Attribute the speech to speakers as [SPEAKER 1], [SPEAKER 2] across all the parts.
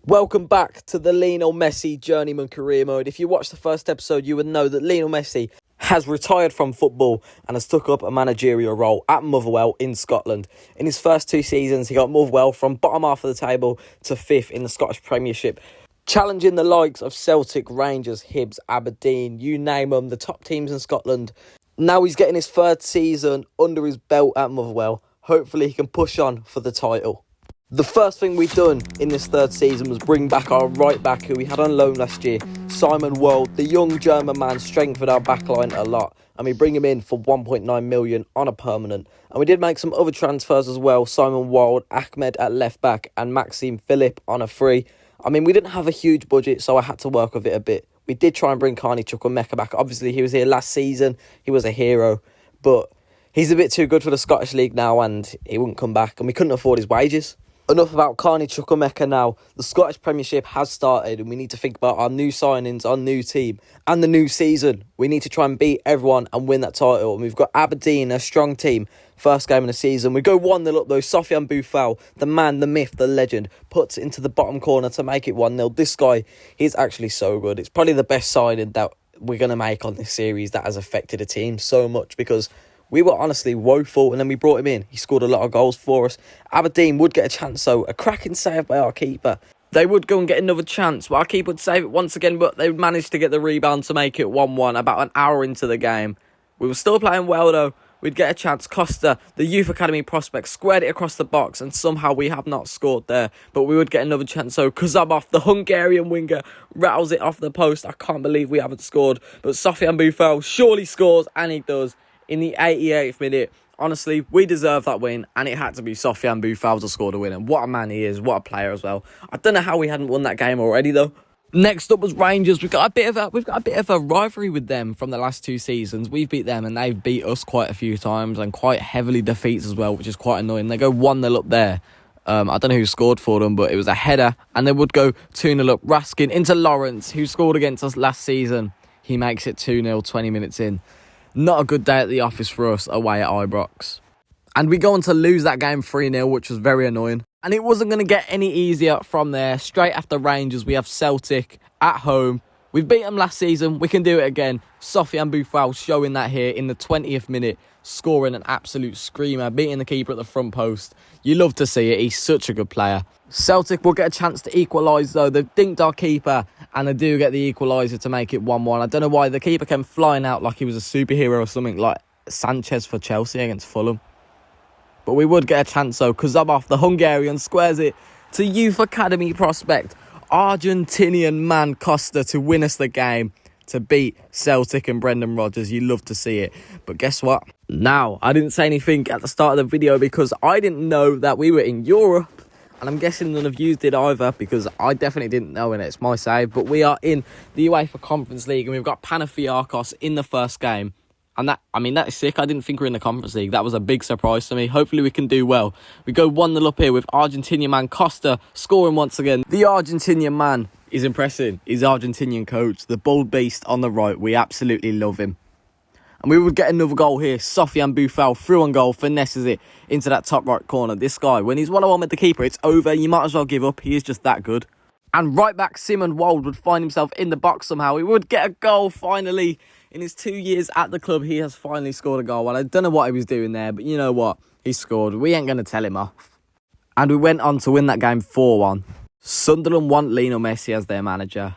[SPEAKER 1] Welcome back to the Lionel Messi Journeyman career mode. If you watched the first episode, you would know that Lionel Messi has retired from football and has took up a managerial role at Motherwell in Scotland. In his first 2 seasons, he got Motherwell from bottom half of the table to 5th in the Scottish Premiership, challenging the likes of Celtic, Rangers, Hibs, Aberdeen, you name them, the top teams in Scotland. Now he's getting his 3rd season under his belt at Motherwell. Hopefully he can push on for the title. The first thing we've done in this 3rd season was bring back our right back who we had on loan last year, Simon World. The young German man strengthened our backline a lot, and we bring him in for 1.9 million on a permanent. And we did make some other transfers as well, Simon World, Ahmed at left back and Maxime Philippe on a free. I mean, we didn't have a huge budget, so I had to work with it a bit. We did try and bring Cant back. Obviously, he was here last season. He was a hero, but he's a bit too good for the Scottish League now, and he wouldn't come back, and we couldn't afford his wages. Enough about Carney Chukwuemeka now. The Scottish Premiership has started and we need to think about our new signings, our new team and the new season. We need to try and beat everyone and win that title. And we've got Aberdeen, a strong team. First game of the season. We go 1-0 up though. Sofiane Boufal, the man, the myth, the legend, puts it into the bottom corner to make it 1-0. This guy, he's actually so good. It's probably the best signing that we're going to make on this series that has affected the team so much because we were honestly woeful, and then we brought him in. He scored a lot of goals for us. Aberdeen would get a chance, though. A cracking save by our keeper. They would go and get another chance, but our keeper would save it once again, but they managed to get the rebound to make it 1-1 about an hour into the game. We were still playing well, though. We'd get a chance. Costa, the youth academy prospect, squared it across the box, and somehow we have not scored there. But we would get another chance. So Kuzabov, the Hungarian winger, rattles it off the post. I can't believe we haven't scored. But Sofiane Boufal surely scores, and he does. In the 88th minute, honestly, we deserve that win, and it had to be Sofiane Boufal to score the winner. What a man he is, what a player as well. I don't know how we hadn't won that game already, though. Next up was Rangers. We've got a bit of a rivalry with them from the last 2 seasons. We've beat them, and they've beat us quite a few times, and quite heavily defeats as well, which is quite annoying. They go 1-0 up there. I don't know who scored for them, but it was a header, and they would go 2-0 up. Raskin into Lawrence, who scored against us last season. He makes it 2-0, 20 minutes in. Not a good day at the office for us away at Ibrox. And we go on to lose that game 3-0, which was very annoying. And it wasn't going to get any easier from there. Straight after Rangers, we have Celtic at home. We've beat them last season. We can do it again. Sofiane Boufal showing that here in the 20th minute, scoring an absolute screamer, beating the keeper at the front post. You love to see it. He's such a good player. Celtic will get a chance to equalise, though. They've dinked our keeper, and they do get the equaliser to make it 1-1. I don't know why the keeper came flying out like he was a superhero or something, like Sanchez for Chelsea against Fulham. But we would get a chance, though. Kuzabov, the Hungarian, squares it to youth academy prospect, Argentinian man Costa, to win us the game, to beat Celtic and Brendan Rodgers. You love to see it. But guess what? Now, I didn't say anything at the start of the video because I didn't know that we were in Europe. And I'm guessing none of you did either, because I definitely didn't know, and it's my save. But we are in the UEFA Conference League, and we've got Panathinaikos in the first game. And that is sick. I didn't think we were in the Conference League. That was a big surprise to me. Hopefully we can do well. We go 1-0 up here with Argentinian man Costa scoring once again. The Argentinian man is impressive. He's Argentinian coach, the bold beast on the right. We absolutely love him. And we would get another goal here. Sofiane Boufal through on goal, finesses it into that top right corner. This guy, when he's 1-on-1 with the keeper, it's over. You might as well give up. He is just that good. And right back, Simon Wold would find himself in the box somehow. He would get a goal finally. In his 2 years at the club, he has finally scored a goal. Well, I don't know what he was doing there, but you know what? He scored. We ain't going to tell him off. And we went on to win that game 4-1. Sunderland want Lionel Messi as their manager.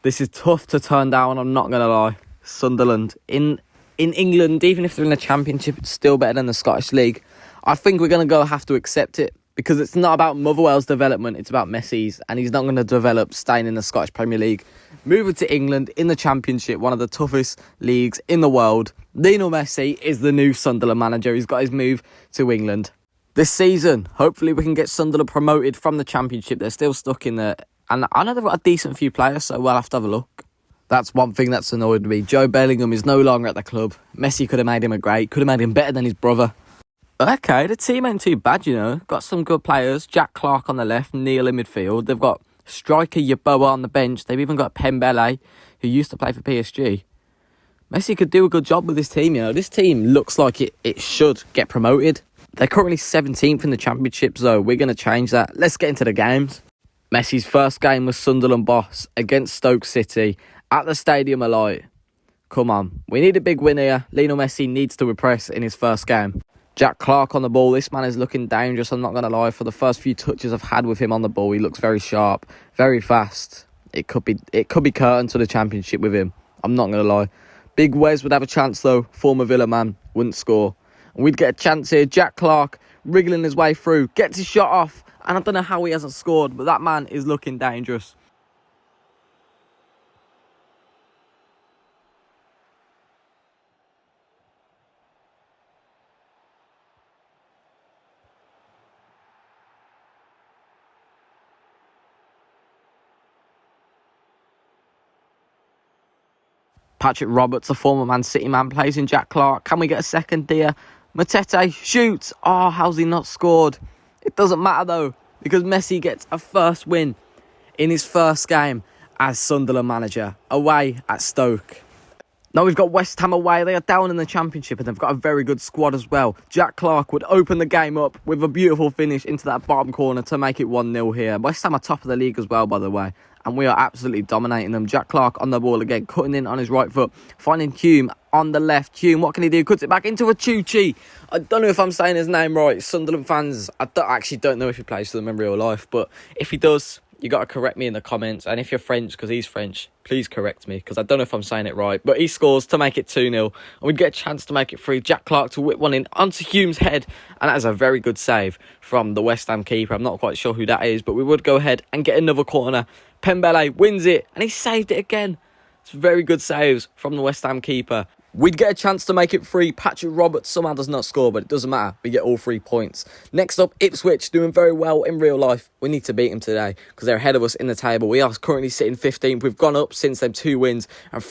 [SPEAKER 1] This is tough to turn down, I'm not going to lie. Sunderland in England, even if they're in the Championship, it's still better than the Scottish League. I think we're going to have to accept it, because it's not about Motherwell's development, it's about Messi's, and he's not going to develop staying in the Scottish Premier League. Moving to England in the Championship, one of the toughest leagues in the world. Lionel Messi is the new Sunderland manager. He's got his move to England. This season, hopefully we can get Sunderland promoted from the Championship. They're still stuck in there, and I know they've got a decent few players, so we'll have to have a look. That's one thing that's annoyed me. Joe Bellingham is no longer at the club. Messi could have made him could have made him better than his brother. Okay, the team ain't too bad, you know. Got some good players. Jack Clark on the left, Neil in midfield. They've got striker Yeboah on the bench. They've even got Pembele, who used to play for PSG. Messi could do a good job with this team, you know. This team looks like it should get promoted. They're currently 17th in the Championship, so we're going to change that. Let's get into the games. Messi's first game was Sunderland boss against Stoke City at the Stadium of Light. Come on, we need a big win here. Lionel Messi needs to impress in his first game. Jack Clark on the ball. This man is looking dangerous, I'm not going to lie. For the first few touches I've had with him on the ball, he looks very sharp, very fast. It could be curtain to the Championship with him. I'm not going to lie. Big Wes would have a chance though. Former Villa man, wouldn't score. And we'd get a chance here. Jack Clark wriggling his way through, gets his shot off. And I don't know how he hasn't scored, but that man is looking dangerous. Patrick Roberts, a former Man City man, plays in Jack Clark. Can we get a second here? Matete shoots. Oh, how's he not scored? It doesn't matter though, because Messi gets a first win in his first game as Sunderland manager, away at Stoke. Now we've got West Ham away. They are down in the Championship and they've got a very good squad as well. Jack Clark would open the game up with a beautiful finish into that bottom corner to make it 1-0 here. West Ham are top of the league as well, by the way. And we are absolutely dominating them. Jack Clark on the ball again, cutting in on his right foot, finding Hume on the left. Hume, what can he do? Cuts it back into a Chuchi. I don't know if I'm saying his name right. Sunderland fans, I actually don't know if he plays for them in real life. But if he does, you got to correct me in the comments. And if you're French, because he's French, please correct me, because I don't know if I'm saying it right. But he scores to make it 2-0. And we'd get a chance to make it 3. Jack Clark to whip one in onto Hume's head. And that is a very good save from the West Ham keeper. I'm not quite sure who that is, but we would go ahead and get another corner. Pembele wins it, and he saved it again. It's very good saves from the West Ham keeper. We'd get a chance to make it 3. Patrick Roberts somehow does not score, but it doesn't matter. We get all 3 points. Next up, Ipswich, doing very well in real life. We need to beat them today because they're ahead of us in the table. We are currently sitting 15th. We've gone up since them 2 wins. And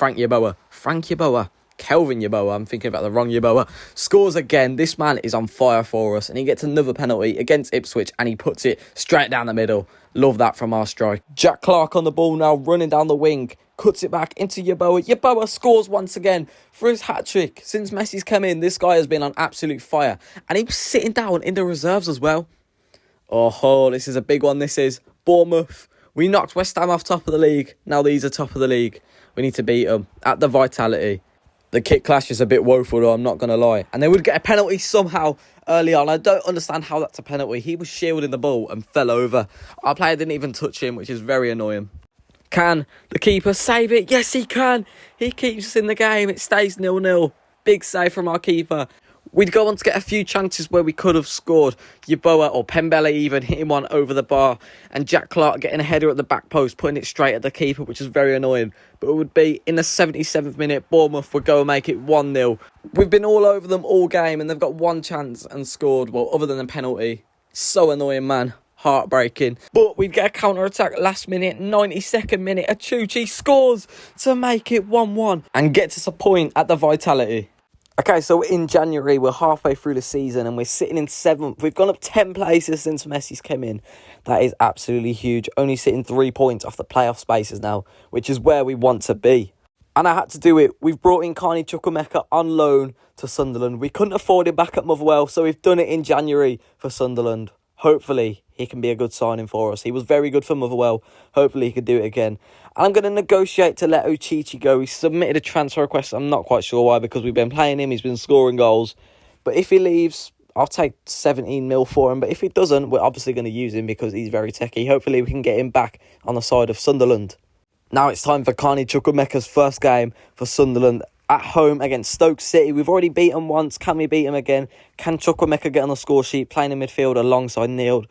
[SPEAKER 1] Kelvin Yeboah, I'm thinking about the wrong Yeboah, scores again. This man is on fire for us, and he gets another penalty against Ipswich, and he puts it straight down the middle. Love that from our strike. Jack Clark on the ball now, running down the wing, cuts it back into Yeboah. Yeboah scores once again for his hat-trick. Since Messi's come in, this guy has been on absolute fire, and he was sitting down in the reserves as well. Oh, this is a big one, this is. Bournemouth. We knocked West Ham off top of the league. Now these are top of the league. We need to beat them at the Vitality. The kick clash is a bit woeful though, I'm not going to lie. And they would get a penalty somehow early on. I don't understand how that's a penalty. He was shielding the ball and fell over. Our player didn't even touch him, which is very annoying. Can the keeper save it? Yes, he can. He keeps us in the game. It stays 0-0. Big save from our keeper. We'd go on to get a few chances where we could have scored. Yeboah or Pembele even hitting one over the bar. And Jack Clark getting a header at the back post, putting it straight at the keeper, which is very annoying. But it would be in the 77th minute, Bournemouth would go and make it 1-0. We've been all over them all game and they've got one chance and scored. Well, other than a penalty. So annoying, man. Heartbreaking. But we'd get a counter-attack last minute, 92nd minute. Achuchi scores to make it 1-1 and gets us a point at the Vitality. Okay, so in January, we're halfway through the season and we're sitting in 7th. We've gone up 10 places since Messi's come in. That is absolutely huge. Only sitting 3 points off the playoff spaces now, which is where we want to be. And I had to do it. We've brought in Carney Chukwuemeka on loan to Sunderland. We couldn't afford him back at Motherwell, so we've done it in January for Sunderland. Hopefully, he can be a good signing for us. He was very good for Motherwell. Hopefully, he can do it again. And I'm going to negotiate to let Ochichi go. He submitted a transfer request. I'm not quite sure why, because we've been playing him. He's been scoring goals. But if he leaves, I'll take 17 mil for him. But if he doesn't, we're obviously going to use him because he's very techie. Hopefully, we can get him back on the side of Sunderland. Now it's time for Carney Chukwuemeka's first game for Sunderland at home against Stoke City. We've already beaten once. Can we beat him again? Can Chukwuemeka get on the score sheet, playing in midfield alongside Neil?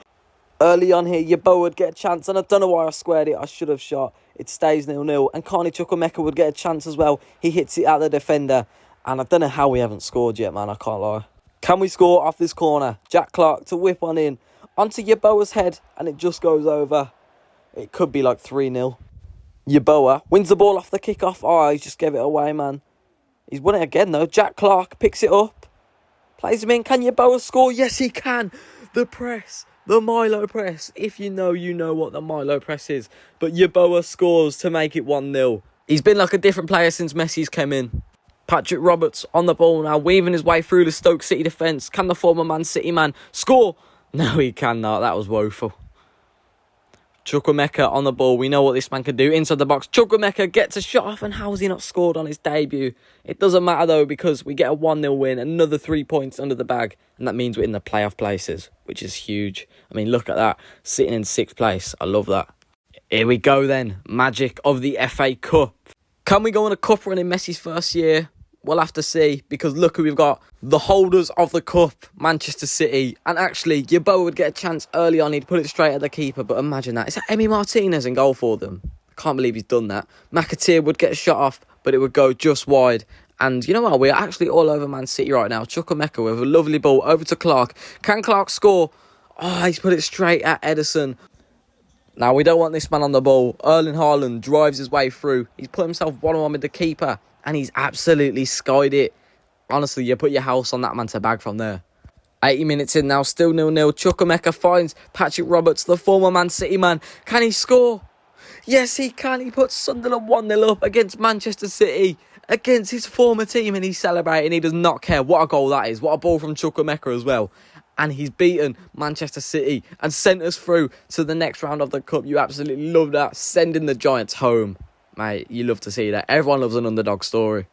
[SPEAKER 1] Early on here, Yeboah would get a chance, and I don't know why I squared it. I should have shot. It stays 0-0, and Carney Chukwuemeka would get a chance as well. He hits it at the defender, and I don't know how we haven't scored yet, man. I can't lie. Can we score off this corner? Jack Clark to whip one in onto Yeboah's head, and it just goes over. It could be like 3-0. Yeboah wins the ball off the kickoff. Oh, he just gave it away, man. He's won it again, though. Jack Clark picks it up, plays him in. Can Yeboah score? Yes, he can. The press. The Milo press. If you know what the Milo press is. But Yeboah scores to make it 1-0. He's been like a different player since Messi's come in. Patrick Roberts on the ball now, weaving his way through the Stoke City defence. Can the former Man City man score? No, he cannot. That was woeful. Chukwuemeka on the ball. We know what this man can do. Inside the box, Chukwuemeka gets a shot off, and how has he not scored on his debut? It doesn't matter though, because we get a 1-0 win, another 3 points under the bag, and that means we're in the playoff places, which is huge. I mean, look at that, sitting in 6th place. I love that. Here we go then, magic of the FA Cup. Can we go on a cup run in Messi's first year? We'll have to see, because look who we've got. The holders of the cup, Manchester City. And actually, Yeboah would get a chance early on. He'd put it straight at the keeper. But imagine that. Is that Emi Martinez in goal for them? I can't believe he's done that. McAteer would get a shot off, but it would go just wide. And you know what? We're actually all over Man City right now. Chukwuemeka with a lovely ball over to Clark. Can Clark score? Oh, he's put it straight at Ederson. Now, we don't want this man on the ball. Erling Haaland drives his way through. He's put himself one-on-one with the keeper. And he's absolutely skied it. Honestly, you put your house on that man to bag from there. 80 minutes in now, still 0-0. Chukwuemeka finds Patrick Roberts, the former Man City man. Can he score? Yes, he can. He puts Sunderland 1-0 up against Manchester City, against his former team, and he's celebrating. He does not care. What a goal that is. What a ball from Chukwuemeka as well. And he's beaten Manchester City and sent us through to the next round of the Cup. You absolutely love that. Sending the Giants home. Mate, you love to see that. Everyone loves an underdog story.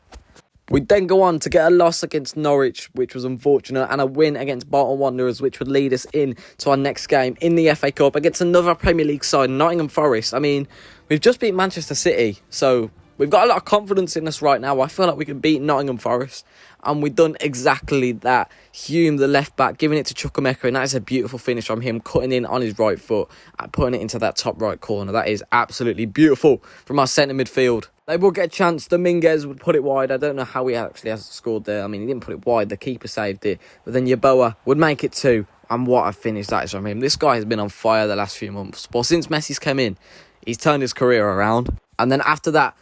[SPEAKER 1] We then go on to get a loss against Norwich, which was unfortunate, and a win against Bolton Wanderers, which would lead us in to our next game in the FA Cup against another Premier League side, Nottingham Forest. I mean, we've just beat Manchester City, so we've got a lot of confidence in us right now. I feel like we can beat Nottingham Forest, and we've done exactly that. Hume, the left back, giving it to Chukwuemeka, and that is a beautiful finish from him, cutting in on his right foot and putting it into that top right corner. That is absolutely beautiful from our centre midfield. They will get a chance. Dominguez would put it wide. I don't know how he actually has scored there. I mean, he didn't put it wide. The keeper saved it. But then Yeboah would make it 2. And what a finish that is from him. This guy has been on fire the last few months. Well, since Messi's come in, he's turned his career around. And then after that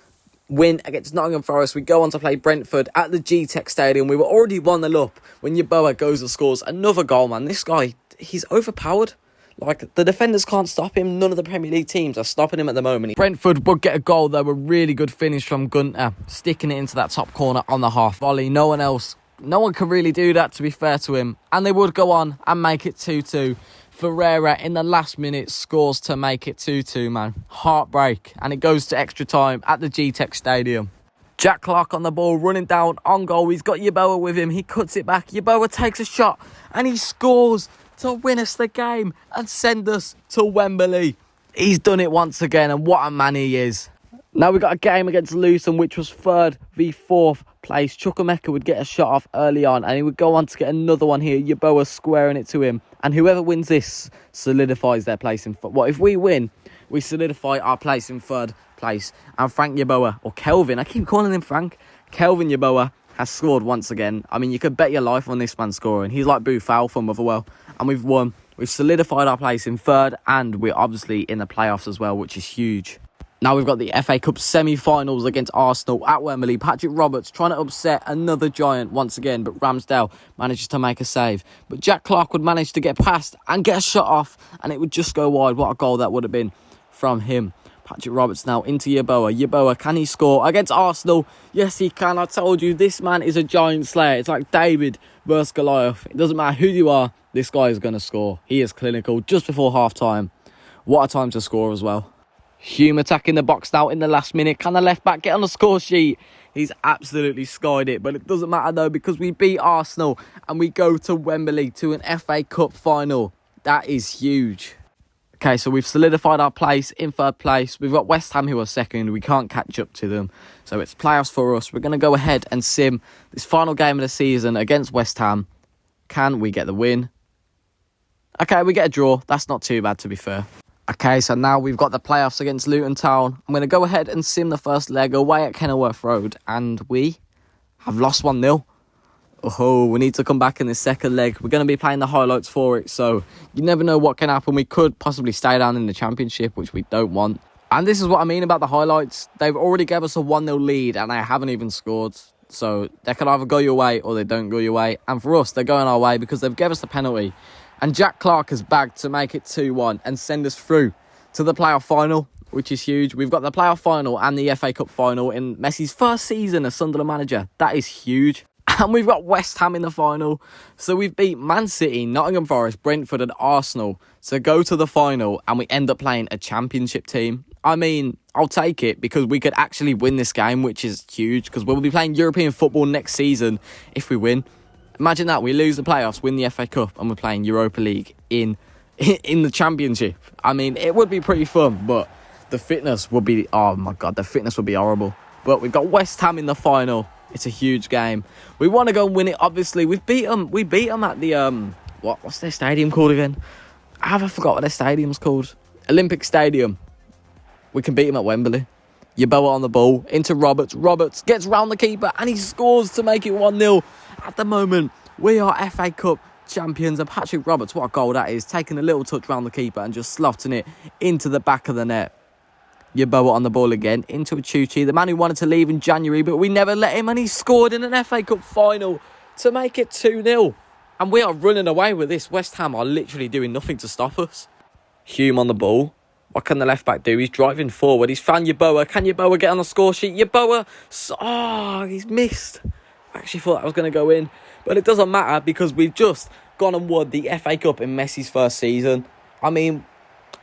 [SPEAKER 1] win against Nottingham Forest, we go on to play Brentford at the G-Tech Stadium. We were already 1-0 up when Yeboah goes and scores another goal, man. This guy, he's overpowered. Like, the defenders can't stop him. None of the Premier League teams are stopping him at the moment. Brentford would get a goal, though. A really good finish from Gunter, sticking it into that top corner on the half volley. No one can really do that, to be fair to him. And they would go on and make it 2-2. Ferreira, in the last minute, scores to make it 2-2, man. Heartbreak. And it goes to extra time at the G-Tech Stadium. Jack Clark on the ball, running down on goal. He's got Yeboah with him. He cuts it back. Yeboah takes a shot and he scores to win us the game and send us to Wembley. He's done it once again, and what a man he is. Now we've got a game against Luton, which was 3rd v 4th place. Chukwuemeka would get a shot off early on, and he would go on to get another one here. Yeboah squaring it to him, and whoever wins this solidifies their place in... Well, if we win, we solidify our place in 3rd place. And Frank Yeboah, or Kelvin, I keep calling him Frank. Kelvin Yeboah has scored once again. I mean, you could bet your life on this man scoring. He's like Boufal for Motherwell. And we've won. We've solidified our place in 3rd, and we're obviously in the playoffs as well, which is huge. Now we've got the FA Cup semi-finals against Arsenal at Wembley. Patrick Roberts trying to upset another giant once again, but Ramsdale manages to make a save. But Jack Clark would manage to get past and get a shot off, and it would just go wide. What a goal that would have been from him. Patrick Roberts now into Yeboah. Yeboah, can he score against Arsenal? Yes, he can. I told you, this man is a giant slayer. It's like David versus Goliath. It doesn't matter who you are, this guy is going to score. He is clinical just before half-time. What a time to score as well. Hume attacking the box now in the last minute. Can the left back get on the score sheet? He's absolutely skied it, but it doesn't matter though, because we beat Arsenal and we go to Wembley to an FA Cup final. That is huge. Okay, so we've solidified our place in 3rd place. We've got West Ham who are 2nd. We can't catch up to them. So it's playoffs for us. We're going to go ahead and sim this final game of the season against West Ham. Can we get the win? Okay, we get a draw. That's not too bad, to be fair. Okay, so now we've got the playoffs against Luton Town. I'm going to go ahead and sim the first leg away at Kenilworth Road. And we have lost 1-0. Oh, we need to come back in the second leg. We're going to be playing the highlights for it, so you never know what can happen. We could possibly stay down in the Championship, which we don't want. And this is what I mean about the highlights. They've already gave us a 1-0 lead, and they haven't even scored. So they can either go your way or they don't go your way. And for us, they're going our way because they've given us the penalty. And Jack Clark has bagged to make it 2-1 and send us through to the playoff final, which is huge. We've got the playoff final and the FA Cup final in Messi's first season as Sunderland manager. That is huge. And we've got West Ham in the final. So we've beat Man City, Nottingham Forest, Brentford and Arsenal to go to the final, and we end up playing a championship team. I mean, I'll take it because we could actually win this game, which is huge because we'll be playing European football next season if we win. Imagine that, we lose the playoffs, win the FA Cup, and we're playing Europa League in the championship. I mean, it would be pretty fun, but the fitness would be, oh my God, the fitness would be horrible. But we've got West Ham in the final. It's a huge game. We want to go and win it, obviously. We beat them at the, what's their stadium called again? I forgot what their stadium's called. Olympic Stadium. We can beat them at Wembley. Yeboah on the ball, into Roberts. Roberts gets round the keeper and he scores to make it 1-0. At the moment, we are FA Cup champions. And Patrick Roberts, what a goal that is. Taking a little touch round the keeper and just slotting it into the back of the net. Yeboah on the ball again, into Chuchi, the man who wanted to leave in January, but we never let him, and he scored in an FA Cup final to make it 2-0. And we are running away with this. West Ham are literally doing nothing to stop us. Hume on the ball. What can the left back do? He's driving forward. He's found Yeboah. Can Yeboah get on the score sheet? Yeboah, he's missed. I actually thought that was going to go in, but it doesn't matter because we've just gone and won the FA Cup in Messi's first season. I mean,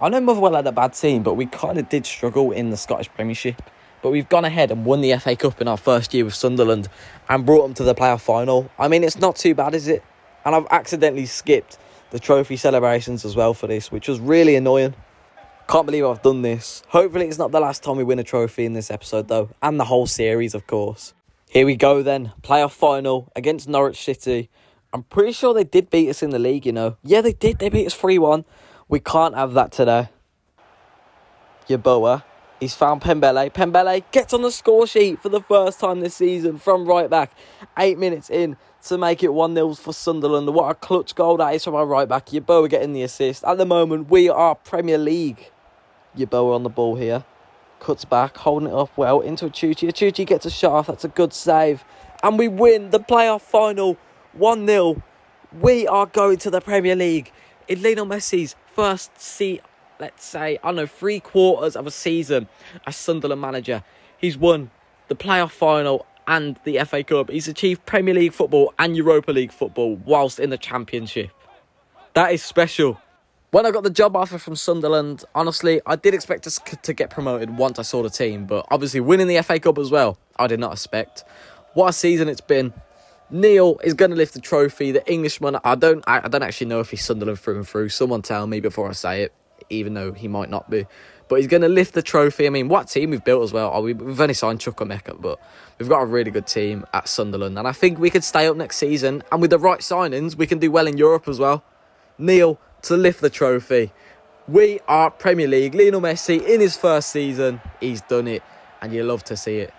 [SPEAKER 1] I know Motherwell had a bad team, but we kind of did struggle in the Scottish Premiership. But we've gone ahead and won the FA Cup in our first year with Sunderland and brought them to the playoff final. I mean, it's not too bad, is it? And I've accidentally skipped the trophy celebrations as well for this, which was really annoying. Can't believe I've done this. Hopefully it's not the last time we win a trophy in this episode, though. And the whole series, of course. Here we go, then. Playoff final against Norwich City. I'm pretty sure they did beat us in the league, you know. Yeah, they did. They beat us 3-1. We can't have that today. Yeboah. He's found Pembele. Pembele gets on the score sheet for the first time this season from right back. 8 minutes in to make it 1-0 for Sunderland. What a clutch goal that is from our right back. Yeboah getting the assist. At the moment, we are Premier League. Yeboah on the ball here. Cuts back, holding it up well into Chuchi. Chuchi gets a shot off. That's a good save. And we win the playoff final 1-0. We are going to the Premier League. In Lionel Messi's first let's say, 3/4 of a season as Sunderland manager, he's won the playoff final and the FA Cup. He's achieved Premier League football and Europa League football whilst in the Championship. That is special. When I got the job offer from Sunderland, honestly, I did expect us to get promoted once I saw the team, but obviously winning the FA Cup as well, I did not expect. What a season it's been. Neil is going to lift the trophy. The Englishman, I don't actually know if he's Sunderland through and through. Someone tell me before I say it, even though he might not be. But he's going to lift the trophy. I mean, what team we've built as well. We've only signed Chukwuemeka, but we've got a really good team at Sunderland. And I think we could stay up next season. And with the right signings, we can do well in Europe as well. Neil to lift the trophy. We are Premier League. Lionel Messi in his first season. He's done it. And you love to see it.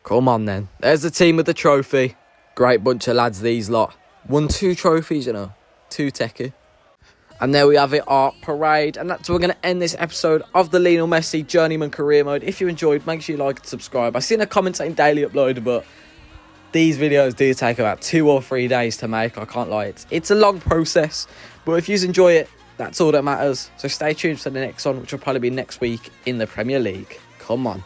[SPEAKER 1] Come on then. There's the team with the trophy. Great bunch of lads, these lot. Won 2 trophies, you know. 2 techie. And there we have it, our parade. And that's where we're going to end this episode of the Lionel Messi Journeyman Career Mode. If you enjoyed, make sure you like and subscribe. I've seen a comment saying daily upload, but these videos do take about 2 or 3 days to make. I can't lie. It's a long process. But if you enjoy it, that's all that matters. So stay tuned for the next one, which will probably be next week in the Premier League. Come on.